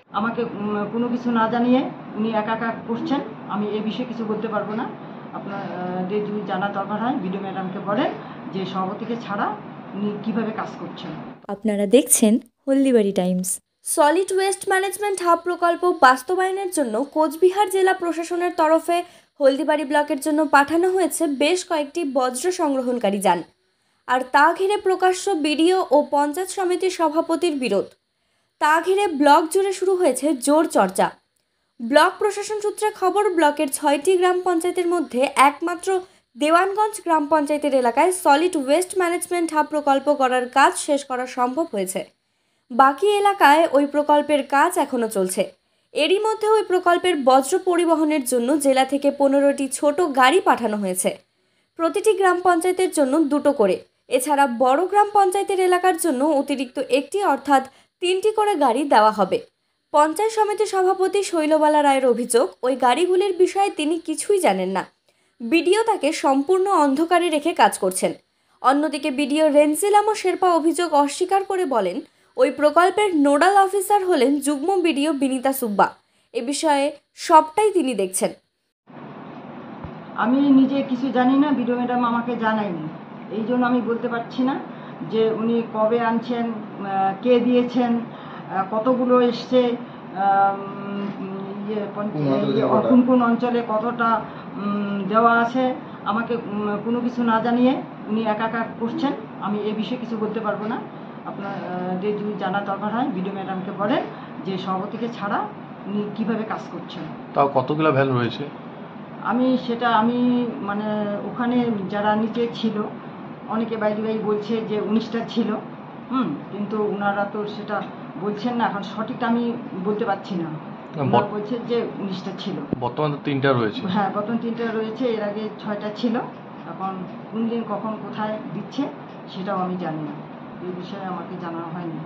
আমাকে কোনো কিছু না জানিয়ে উনি একা একা করছেন। আমি এই বিষয়ে কিছু বলতে পারবো না। আপনাদের যদি জানার দরকার হয় বিডিও ম্যাডামকে বলেন যে সভাপতিকে ছাড়া উনি কীভাবে কাজ করছেন। আপনারা দেখছেন Haldibari Times. Solid waste management hub প্রকল্প বাস্তবায়নের জন্য কোচবিহার জেলা প্রশাসনের তরফে হলদিবাড়ি ব্লকের জন্য পাঠানো হয়েছে বেশ কয়েকটি বজ্র সংগ্রহণকারী যান। আর তা ঘিরে প্রকাশ্য বিডিও ও পঞ্চায়েত সমিতির সভাপতির বিরোধ। তা ঘিরে ব্লক জুড়ে শুরু হয়েছে জোর চর্চা। ব্লক প্রশাসন সূত্রে খবর, ব্লকের 6টি গ্রাম পঞ্চায়েতের মধ্যে একমাত্র দেওয়ানগঞ্জ গ্রাম পঞ্চায়েতের এলাকায় সলিড ওয়েস্ট ম্যানেজমেন্ট হাব প্রকল্প করার কাজ শেষ করা সম্ভব হয়েছে। বাকি এলাকায় ওই প্রকল্পের কাজ এখনও চলছে। এরই মধ্যে ওই প্রকল্পের বজ্র পরিবহনের জন্য জেলা থেকে 15টি ছোট গাড়ি পাঠানো হয়েছে, প্রতিটি গ্রাম পঞ্চায়েতের জন্য 2টো করে। এছাড়া বড় গ্রাম পঞ্চায়েতের এলাকার জন্য অতিরিক্ত একটি অর্থাৎ 3টি করে গাড়ি দেওয়া হবে। পঞ্চায়েত সমিতির সভাপতি শৈলবালা রায়ের অভিযোগ, ওই গাড়িগুলির বিষয়ে তিনি কিছুই জানেন না। বিডিও তাকে সম্পূর্ণ অন্ধকারে রেখে কাজ করছেন। অন্যদিকে বিডিও রেঞ্জিলামো শেরপা অভিযোগ অস্বীকার করে বলেন, ওই প্রকল্পের নোডাল অফিসার হলেন যুগ্ম বিডিও বিনীতা সুব্বা। এ বিষয়ে সবটাই তিনি দেখছেন। আমি নিজে কিছু জানি না, বিডিও ম্যাডাম আমাকে জানায়নি, এই জন্য আমি বলতে পারছি না যে উনি কবে আনছেন, কে দিয়েছেন, কতগুলো এসছে, কোন কোন অঞ্চলে কতটা দেওয়া আছে। আমাকে কোনো কিছু না জানিয়ে উনি একা একা করছেন। আমি এ বিষয়ে কিছু বলতে পারবো না। আপনাদের যদি জানার দরকার হয় বিডিও ম্যাডামকে বলেন যে সভাপতিকে ছাড়া উনি কীভাবে কাজ করছেন। তাও কতগুলো ভ্যান রয়েছে? আমি মানে ওখানে যারা নিচে ছিল অনেকে বাইরে বলছে যে 19টা ছিল, কিন্তু ওনারা তো সেটা বলছেন না। এখন সঠিকটা আমি বলতে পারছি না। ওনারা বলছে যে 19টা ছিল। বর্তমানে 3টা রয়েছে। হ্যাঁ, বর্তমানে 3টা রয়েছে, এর আগে 6টা ছিল। এখন কোন দিন কখন কোথায় দিচ্ছে সেটাও আমি জানি না, এই বিষয়ে আমাকে জানানো হয়নি।